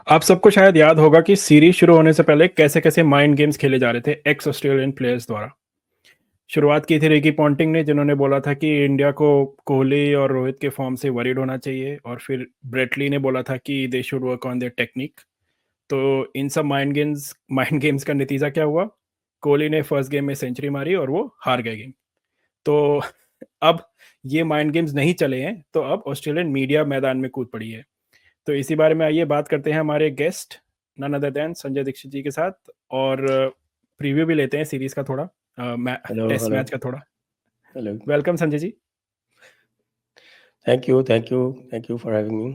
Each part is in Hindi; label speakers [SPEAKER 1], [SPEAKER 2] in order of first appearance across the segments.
[SPEAKER 1] आप सबको शायद याद होगा कि सीरीज शुरू होने से पहले कैसे-कैसे माइंड गेम्स खेले जा रहे थे एक्स ऑस्ट्रेलियन प्लेयर्स द्वारा। शुरुआत की थी रिकी पॉन्टिंग ने जिन्होंने बोला था कि इंडिया को कोहली और रोहित के फॉर्म से वरीड होना चाहिए और फिर ब्रेट ली ने बोला था कि they should work on their technique. तो इन सब माइंड गेम्स का नतीजा क्या हुआ? कोहली ने फर्स्ट गेम में सेंचुरी मारी और वो हार गए गेम। तो अब ये माइंड गेम्स नहीं चले हैं, तो अब ऑस्ट्रेलियन मीडिया मैदान में कूद पड़ी है। तो इसी बारे में आइए बात करते हैं हमारे guest none other than Sanjay Dixit ji के साथ और प्रीव्यू भी लेते हैं सीरीज का थोड़ा
[SPEAKER 2] हेलो
[SPEAKER 1] टेस्ट
[SPEAKER 2] हेलो
[SPEAKER 1] मैच का थोड़ा।
[SPEAKER 2] Hello
[SPEAKER 1] welcome Sanjay ji.
[SPEAKER 2] Thank you for having me.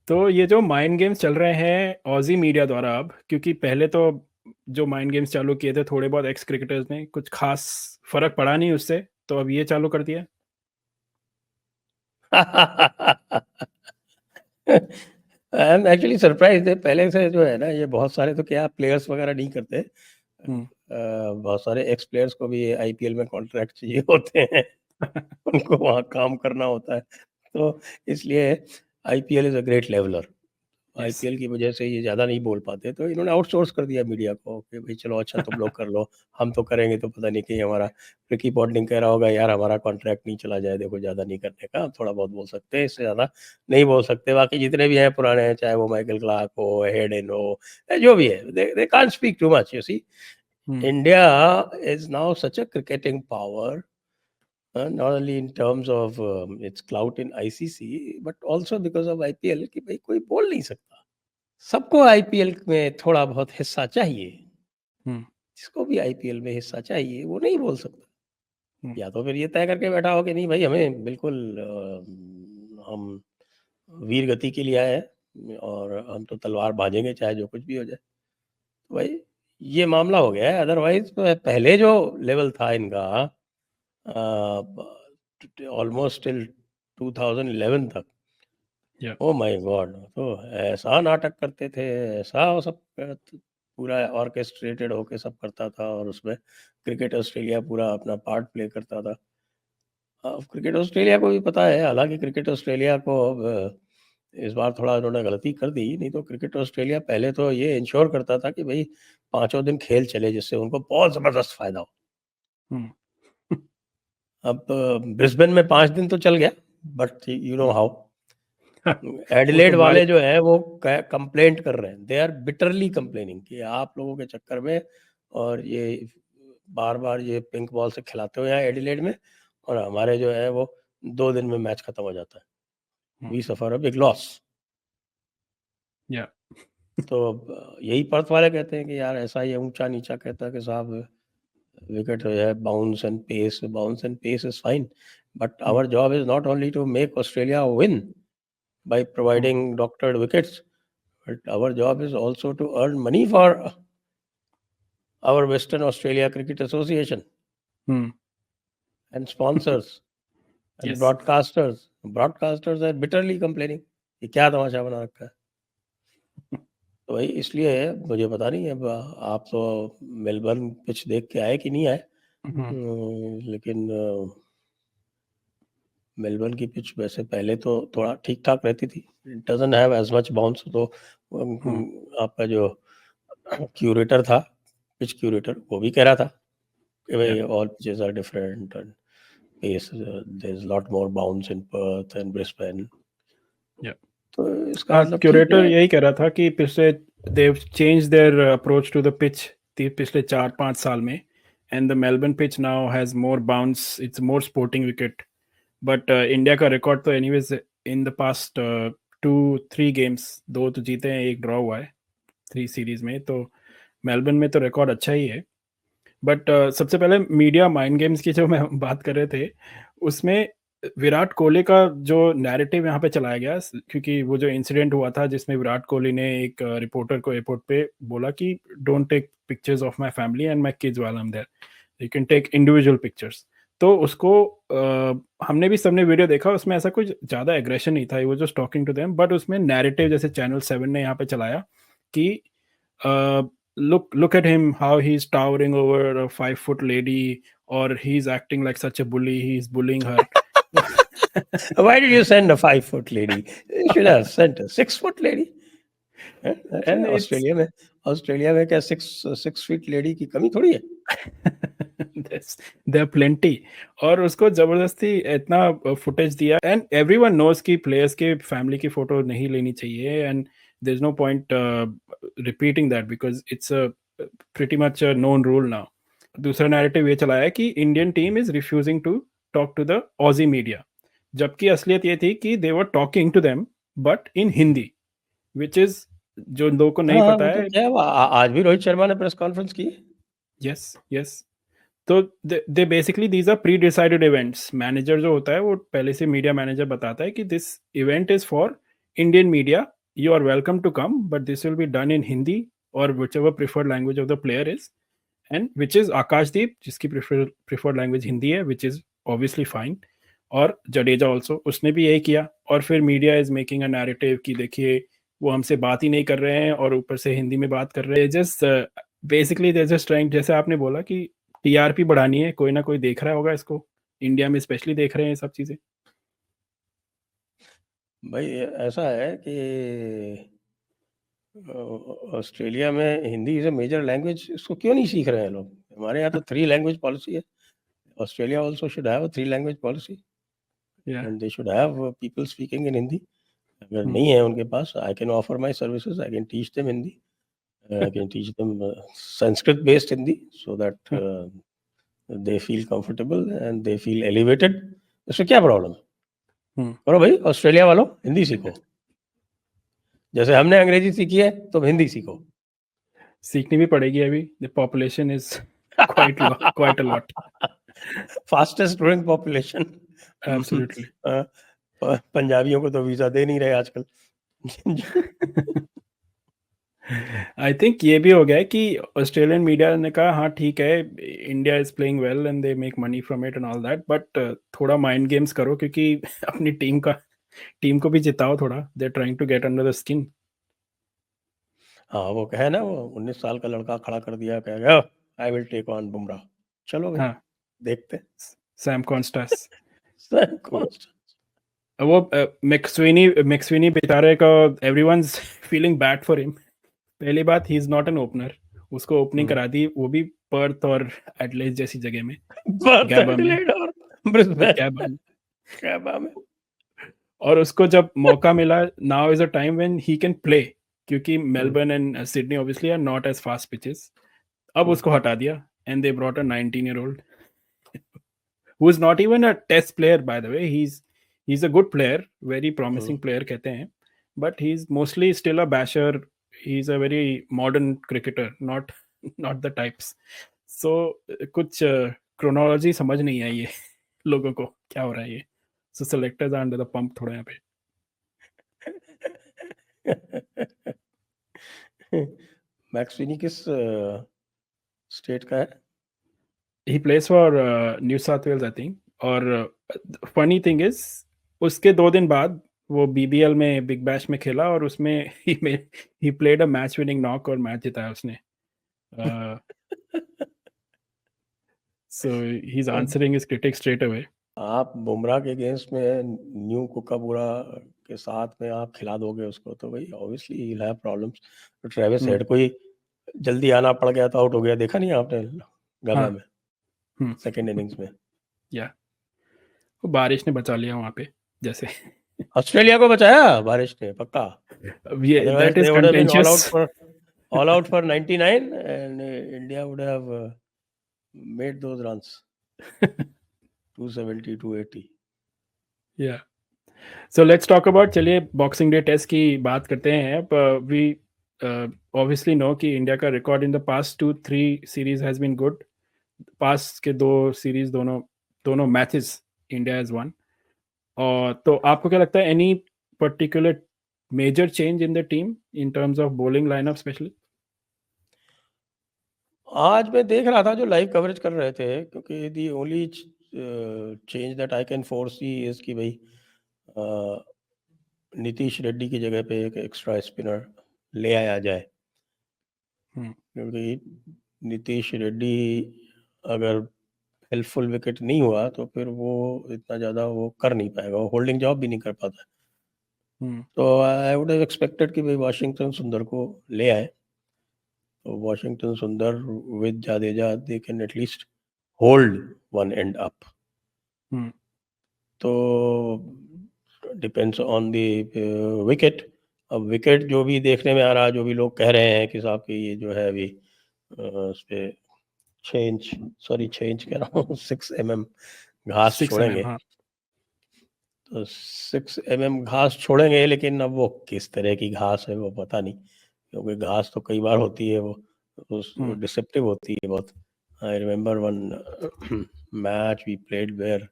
[SPEAKER 1] तो ये जो माइंड गेम्स चल रहे हैं ऑजी मीडिया द्वारा अब, क्योंकि पहले तो जो माइंड गेम्स चालू किए थे थोड़े बहुत एक्स क्रिकेटर्स ने, कुछ खास फर्क पड़ा नहीं उससे, तो अब ये चालू कर दिया।
[SPEAKER 2] आई एम एक्चुअली सरप्राइज है। पहले से जो है ना, ये बहुत सारे तो क्या प्लेयर्स वगैरह नहीं करते। बहुत सारे एक्स प्लेयर्स को भी आईपीएल में कॉन्ट्रैक्ट चाहिए होते हैं। उनको वहाँ काम करना होता है, तो इसलिए IPL is a great leveller.
[SPEAKER 1] Yes.
[SPEAKER 2] IPL की वजह से ये ज़्यादा नहीं बोल पाते, तो इन्होंने आउटसोर्स कर दिया मीडिया को कि भाई चलो अच्छा तुम लोग कर लो, हम तो करेंगे तो पता नहीं कहीं हमारा रिकी पॉन्टिंग कह रहा होगा यार हमारा कॉन्ट्रैक्ट नहीं चला जाए, देखो ज़्यादा नहीं करने का, हम थोड़ा बहुत बोल सकते हैं, इससे ज़्यादा नहीं बोल सकते। बाकी जितने भी हैं पुराने हैं, चाहे वो माइकल क्लार्क हो, हेडन हो, जो भी है, they can't speak too much. You see, India is now such a cricketing power, not only in terms of its clout in ICC, but also because of IPL, कि भाई कोई बोल नहीं सकता। सबको आईपीएल में थोड़ा बहुत हिस्सा चाहिए। जिसको भी आईपीएल में हिस्सा चाहिए वो नहीं बोल सकता। या तो फिर ये तय करके बैठा हो कि नहीं भाई हमें बिल्कुल हम वीर गति के लिए आए हैं और हम तो तलवार बांधेंगे चाहे जो कुछ भी हो जाए। तो भाई ये मामला हो गया है। अदरवाइज पहले जो लेवल था इनका ऑलमोस्ट टिल 2011 तक, ओ माय गॉड, तो ऐसा नाटक करते थे, ऐसा वो सब पूरा ऑर्केस्ट्रेटेड होके सब करता था, और उसमें क्रिकेट ऑस्ट्रेलिया पूरा अपना पार्ट प्ले करता था। अब क्रिकेट ऑस्ट्रेलिया को भी पता है, हालांकि क्रिकेट ऑस्ट्रेलिया को अब इस बार थोड़ा उन्होंने गलती कर दी। नहीं तो क्रिकेट ऑस्ट्रेलिया पहले तो ये इंश्योर करता था कि भाई पांचों दिन खेल चले, जिससे उनको बहुत ज़बरदस्त फायदा हो। अब ब्रिस्बेन में 5 दिन तो चल गया, बट यू नो हाउ
[SPEAKER 1] वो तो
[SPEAKER 2] एडिलेड वाले
[SPEAKER 1] बारी
[SPEAKER 2] जो है वो कंप्लेंट कर रहे हैं, दे आर बिटरली कंप्लेनिंग कि आप लोगों के चक्कर में और ये बार बार ये पिंक बॉल से खिलाते हो यहाँ एडिलेड में, और हमारे जो है वो 2 दिन में मैच खत्म हो जाता है, we suffer a big loss.
[SPEAKER 1] या
[SPEAKER 2] तो यही पर्थ वाले कहते हैं कि यार ऐसा ही ऊंचा नीचा कहता है कि साहब विकेट जो है bounce and pace is fine, but our job is not only to make Australia win by providing doctored wickets, but our job is also to earn money for our Western Australia Cricket Association and sponsors and
[SPEAKER 1] yes.
[SPEAKER 2] broadcasters. Broadcasters are bitterly complaining कि क्या तमाशा बना रखा है। तो भाई इसलिए मुझे पता नहीं, अब आप तो मेलबर्न पिच देख के आए कि नहीं आए, लेकिन मेलबर्न की पिच वैसे पहले तो थोड़ा ठीक ठाक रहती थी, it doesn't have as much bounce. तो आपका जो क्यूरेटर था, पिच क्यूरेटर, वो भी कह रहा था कि भाई all pitches are different and pace, there is lot more bounce in Perth and Brisbane. तो इसका मतलब ठीक
[SPEAKER 1] क्यूरेटर
[SPEAKER 2] है।
[SPEAKER 1] यही कह रहा था कि पिछले they've change their approach to the pitch पिछले 4-5 साल में, and the Melbourne pitch now has more bounce, it's more sporting wicket. But India का रिकॉर्ड तो anyways in the past 2-3 games, 2 तो जीते हैं, 1 ड्रॉ हुआ है 3 सीरीज में, तो मेलबर्न में तो रिकॉर्ड अच्छा ही है। बट सबसे पहले मीडिया माइंड गेम्स की जो मैं बात कर रहे थे, उसमें विराट कोहली का जो नैरेटिव यहाँ पे चलाया गया, क्योंकि वो जो इंसिडेंट हुआ था जिसमें विराट कोहली ने एक रिपोर्टर को एयरपोर्ट पे बोला कि don't take pictures of my family and my kids while I am there, you can take individual pictures. तो उसको हमने भी सबने वीडियो देखा, उसमें ऐसा कुछ ज़्यादा एग्रेशन नहीं था, वो जो टॉकिंग टू देम, बट उसमें नैरेटिव जैसे चैनल 7 ने यहाँ पे चलाया कि look at him, how he's towering over a 5 foot lady, or he's acting like such a bully, he's bullying her.
[SPEAKER 2] Why did you send a 5 foot lady? You should have sent a 6 foot lady.
[SPEAKER 1] And it's
[SPEAKER 2] Australia में क्या 6 फीट लेडी की कमी थोड़ी है।
[SPEAKER 1] there are plenty. और उसको जबरदस्ती इतना फुटेज दिया एंड एवरीवन नोज कि प्लेयर्स के फैमिली की फोटो नहीं लेनी चाहिए and there is no point repeating that because it's a pretty much known rule now. दूसरा नैरेटिव ये चलाया है कि Indian team is refusing to talk to the Aussie media, जबकि असलियत ये थी कि they were talking to them but in Hindi, which is जो लोगों को नहीं
[SPEAKER 2] हाँ,
[SPEAKER 1] पता
[SPEAKER 2] वो तो
[SPEAKER 1] है।
[SPEAKER 2] क्या है, आज भी रोहित शर्मा ने प्रेस कॉन्फ्रेंस की।
[SPEAKER 1] Yes yes. तो they basically these are pre decided events. Manager जो होता है वो पहले से मीडिया मैनेजर बताता है कि this event is for Indian media, you are welcome to come but this will be done in Hindi or whichever preferred language of the player is, and which is Akashdeep जिसकी प्रिफर्ड लैंग्वेज हिंदी है, विच इज ऑब्वियसली फाइन। और जडेजा ऑल्सो, उसने भी यही किया। और फिर media is making a narrative कि देखिए वो हमसे बात ही नहीं कर रहे हैं और ऊपर से हिंदी में बात कर रहे हैं। Just basically they just trying, जैसे आपने बोला कि टीआरपी बढ़ानी है, कोई ना कोई देख रहा होगा इसको, इंडिया में स्पेशली देख रहे हैं सब चीजें।
[SPEAKER 2] भाई ऐसा है कि ऑस्ट्रेलिया में Hindi is a major language, इसको क्यों नहीं सीख रहे हैं लोग? हमारे यहाँ तो 3 लैंग्वेज पॉलिसी है। Australia also should have a 3 language policy
[SPEAKER 1] या
[SPEAKER 2] and they should have people speaking in Hindi. अगर नहीं है उनके पास, I can offer my services, I can teach them Hindi, I can teach them Sanskrit based Hindi so that they feel comfortable and they feel elevated. इसमें क्या प्रॉब्लम है? करो भाई, ऑस्ट्रेलिया वालों हिंदी सीखो, जैसे हमने अंग्रेजी सीखी है तुम हिंदी सीखो।
[SPEAKER 1] सीखनी भी पड़ेगी अभी, the population is quite a lot,
[SPEAKER 2] fastest growing population.
[SPEAKER 1] Absolutely.
[SPEAKER 2] पंजाबियों को तो वीजा दे नहीं रहे आजकल।
[SPEAKER 1] आई थिंक ये भी हो गया है कि ऑस्ट्रेलियन मीडिया ने कहा हाँ ठीक है, India is playing well and they make money from it and all that, but थोड़ा माइंड गेम्स करो क्योंकि अपनी टीम को भी जिताओ थोड़ा, they are trying to get under the skin.
[SPEAKER 2] हाँ, वो कहे ना, वो 19 साल का लड़का खड़ा कर दिया, कहेगा I will take on Bumrah. चलो भाई,
[SPEAKER 1] हाँ,
[SPEAKER 2] देखते
[SPEAKER 1] सैम कॉन्स्टास।
[SPEAKER 2] हैं।
[SPEAKER 1] वो मैक्सवेनी बेचारे का everyone's feeling bad for him. पहली बात, he is not an opener, उसको ओपनिंग करा दी, वो भी पर्थ और एडलेड जैसी जगह में, गैबा में,
[SPEAKER 2] एडिलेड और ब्रिस्बेन,
[SPEAKER 1] गैबा में। और उसको जब मौका मिला, now is a time when he can play, क्योंकि Melbourne and Sydney obviously are not as fast pitches. अब उसको हटा दिया and they brought a 19-year-old who is not even a test player, by the way. He's a good player, very promising player कहते हैं, but he's mostly still a basher. He's a very modern cricketer, not the types. So कुछ chronology समझ नहीं आई है लोगों को क्या हो रहा है ये। So selectors are under the pump थोड़ा यहाँ पे।
[SPEAKER 2] मैक्सवेनी किस स्टेट का है?
[SPEAKER 1] He plays for New South Wales, I think. और funny thing is, उसके 2 दिन बाद वो बीबीएल में बिग बैश में खेला और उसमें he played a match winning knock और मैच जिताया उसने। So he's answering his critics straight away.
[SPEAKER 2] आप बुमराह के अगेंस्ट में न्यू कुकाबुरा के साथ में आप खिला दोगे उसको तो भाई obviously he will have problems. तो ट्रेविस हेड को ही जल्दी आना पड़ गया तो आउट हो गया, देखा नहीं आपने गाबा में सेकंड इनिंग्स में?
[SPEAKER 1] या वो बारिश ने बचा लिया वहां पे जैसे।
[SPEAKER 2] ऑस्ट्रेलिया को बचाया बारिश ने पक्का, otherwise
[SPEAKER 1] that is
[SPEAKER 2] they would have been
[SPEAKER 1] contentious.
[SPEAKER 2] All out for 99 and India would have made those runs 270 280।
[SPEAKER 1] या सो लेट्स टॉक अबाउट, चलिए बॉक्सिंग डे टेस्ट की बात करते हैं। वी ऑब्वियसली नो कि इंडिया का record in the past 2-3 series has been good. Past के 2 सीरीज दोनों मैचेस इंडिया हैज वन। और तो आपको क्या लगता है, any particular major change in the team in terms of bowling lineup specially?
[SPEAKER 2] आज मैं देख रहा था जो लाइव कवरेज कर रहे थे, क्योंकि the only change that I can foresee is कि भाई नीतीश रेड्डी की जगह पे एक एक्स्ट्रा स्पिनर ले आया जाए, क्योंकि नीतीश रेड्डी अगर हेल्पफुल विकेट नहीं हुआ तो फिर वो इतना ज़्यादा वो कर नहीं पाएगा, वो होल्डिंग जॉब भी नहीं कर पाता। तो आई वुड हैव एक्सपेक्टेड कि भाई वाशिंगटन सुंदर को ले आए, तो वाशिंगटन सुंदर with Jadeja they can at least hold one and up. तो डिपेंड्स ऑन द विकेट। अब विकेट जो भी देखने में आ रहा, जो भी लोग कह रहे हैं कि साहब कि ये जो है अभी उस पे 6 इंच कह रहा हूँ 6 mm घास
[SPEAKER 1] 6
[SPEAKER 2] छोड़ेंगे।
[SPEAKER 1] हाँ।
[SPEAKER 2] तो 6 mm घास छोड़ेंगे, लेकिन अब वो किस तरह की घास है वो पता नहीं, क्योंकि घास तो कई बार होती है वो डिसेप्टिव होती है बहुत। I remember one match we played where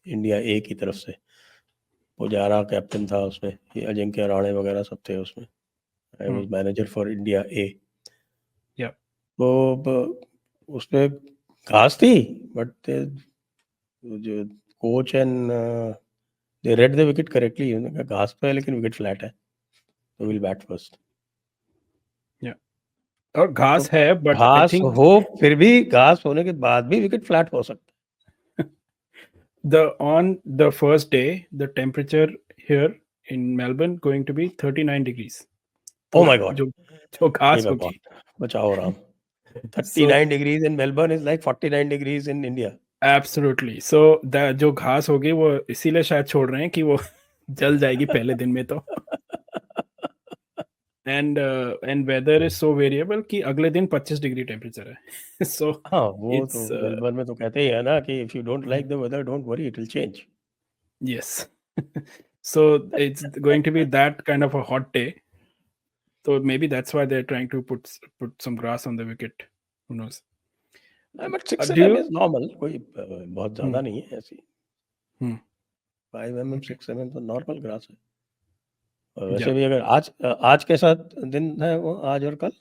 [SPEAKER 2] India A की तरफ से पुजारा कैप्टन था उसमें, ये अजिंक्य राणे वगैरह सब थे उसमें। I was manager for India A. तो उसमें घास थी, बट जो coach and they read the wicket correctly, घास पे है लेकिन विकेट फ्लैट है, तो विल बैट फर्स्ट।
[SPEAKER 1] और घास
[SPEAKER 2] तो
[SPEAKER 1] है, बट आई
[SPEAKER 2] घास
[SPEAKER 1] थिंक
[SPEAKER 2] हो, फिर भी घास होने के बाद भी विकेट फ्लैट हो सकता
[SPEAKER 1] on the first day the temperature here in Melbourne going to be 39 degrees.
[SPEAKER 2] है। ओह माय गॉड,
[SPEAKER 1] जो
[SPEAKER 2] हे
[SPEAKER 1] घास
[SPEAKER 2] भगवान
[SPEAKER 1] होगी।
[SPEAKER 2] बचाओ Ram.
[SPEAKER 1] So
[SPEAKER 2] 39 degrees in Melbourne is like 49 degrees in India.
[SPEAKER 1] Absolutely, सो जो घास होगी वो इसीलिए शायद छोड़ रहे हैं कि वो जल जाएगी पहले दिन में तो। And weather is so variable कि अगले दिन 25 डिग्री टेम्परेचर है। सो
[SPEAKER 2] हाँ, वो तो
[SPEAKER 1] इट्स
[SPEAKER 2] मेलबर्न में तो कहते ही है ना कि if you don't like the weather don't worry, it will change.
[SPEAKER 1] yes. So it's going to be that kind of a hot day, so maybe that's why they're trying to put some grass on the wicket. Who knows?
[SPEAKER 2] But 6
[SPEAKER 1] Do
[SPEAKER 2] mm
[SPEAKER 1] you
[SPEAKER 2] is normal, कोई बहुत ज्यादा नहीं है ऐसी।
[SPEAKER 1] Hmm.
[SPEAKER 2] 5 mm 6 mm तो नॉर्मल ग्रास है। और वैसे
[SPEAKER 1] Yeah.
[SPEAKER 2] भी अगर आज कैसा दिन है वो, आज और कल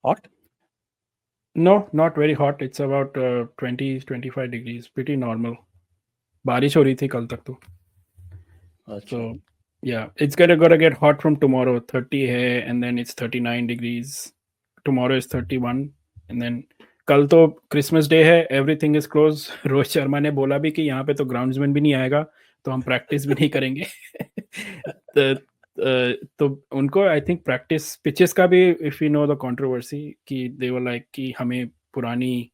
[SPEAKER 2] hot?
[SPEAKER 1] No, not very hot. It's about 20-25 degrees. Pretty normal. बारिश हो रही थी कल तक तो.
[SPEAKER 2] अच्छा,
[SPEAKER 1] So yeah, it's gonna get hot from tomorrow. 30 है, and then it's 39 degrees. Tomorrow is 31, and then कल तो क्रिसमस डे है. Everything is close. Rohit Sharma ने बोला भी कि यहाँ पे तो ग्राउंड्समैन भी नहीं आएगा, तो हम प्रैक्टिस भी नहीं करेंगे। तो उनको आई थिंक प्रैक्टिस पिचेस का भी, if you know the controversy, कि दे वर लाइक कि हमें पुरानी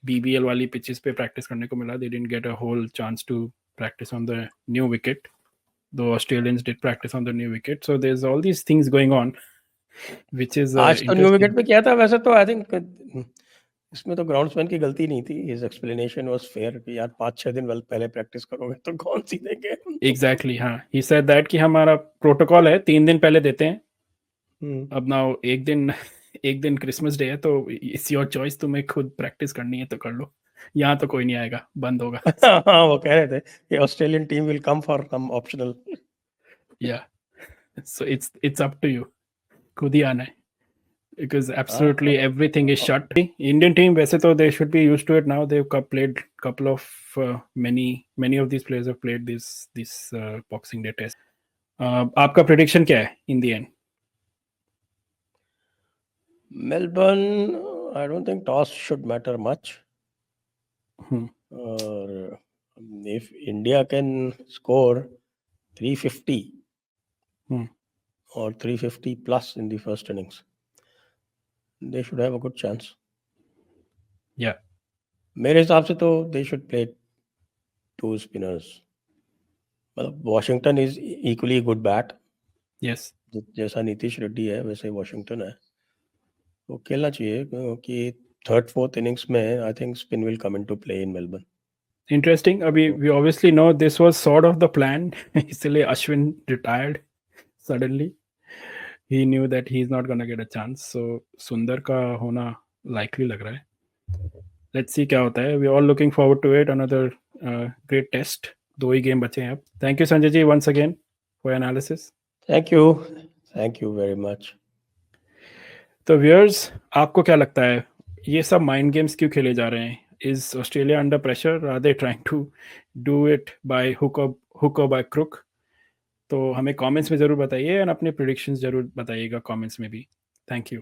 [SPEAKER 1] बीबीएल वाली पिचेस पे प्रैक्टिस करने को मिला. They didn't get a whole chance to practice on the new wicket, though Australians did practice on the new wicket. So there's all these things going on, which is
[SPEAKER 2] आज तो न्यू
[SPEAKER 1] interesting.
[SPEAKER 2] विकेट पे किया था। वैसे तो आई थिंक इसमें तो ग्राउंड्समैन की गलती नहीं थी। हिज एक्सप्लेनेशन वाज फेयर कि यार 5-6 दिन पहले प्रैक्टिस करोगे तो कौन सी देंगे।
[SPEAKER 1] Exactly, हाँ. He said that कि हमारा प्रोटोकॉल है 3 दिन पहले देते हैं. अब ना एक दिन क्रिसमस डे है, तो इट्स योर चॉइस. तुम्हें खुद प्रैक्टिस करनी है तो कर लो. यहाँ तो कोई नहीं आएगा, बंद होगा.
[SPEAKER 2] हाँ, वो कह रहे थे कि Australian team will come for some optional.
[SPEAKER 1] Yeah. So it's up to you. खुद ही आना है. Because absolutely everything is shut. Indian team, वैसे तो they should be used to it now. They've played couple of many of these players have played this Boxing Day test. आपका prediction क्या है in the end?
[SPEAKER 2] Melbourne, I don't think toss should matter much. Or if India can score 350 or 350 plus in the first innings, they should have a good chance.
[SPEAKER 1] Yeah.
[SPEAKER 2] मेरे हिसाब से तो they should play 2 spinners. मतलब Washington is equally good bat.
[SPEAKER 1] Yes.
[SPEAKER 2] जैसा नीतीश रेड्डी है वैसे वॉशिंगटन है, वो खेलना चाहिए, क्योंकि थर्ड फोर्थ इनिंग्स में I think spin will come into play in Melbourne.
[SPEAKER 1] Interesting. अभी we obviously know this was sort of the plan. इसलिए Ashwin retired suddenly. He knew that he's not gonna get a chance. So सुंदर का होना likely लग रहा है. Let's see क्या होता है. We are all looking forward to it. Another great test. 2 ही गेम बचे हैं अब. Thank you Sanjay ji once again for your analysis.
[SPEAKER 2] Thank you very much.
[SPEAKER 1] तो व्यूअर्स, आपको क्या लगता है ये सब माइंड गेम्स क्यों खेले जा रहे हैं? Is Australia under pressure? Are they trying to do it by hook or by crook? तो हमें कमेंट्स में ज़रूर बताइए और अपने प्रेडिक्शंस ज़रूर बताइएगा कमेंट्स में भी. Thank you.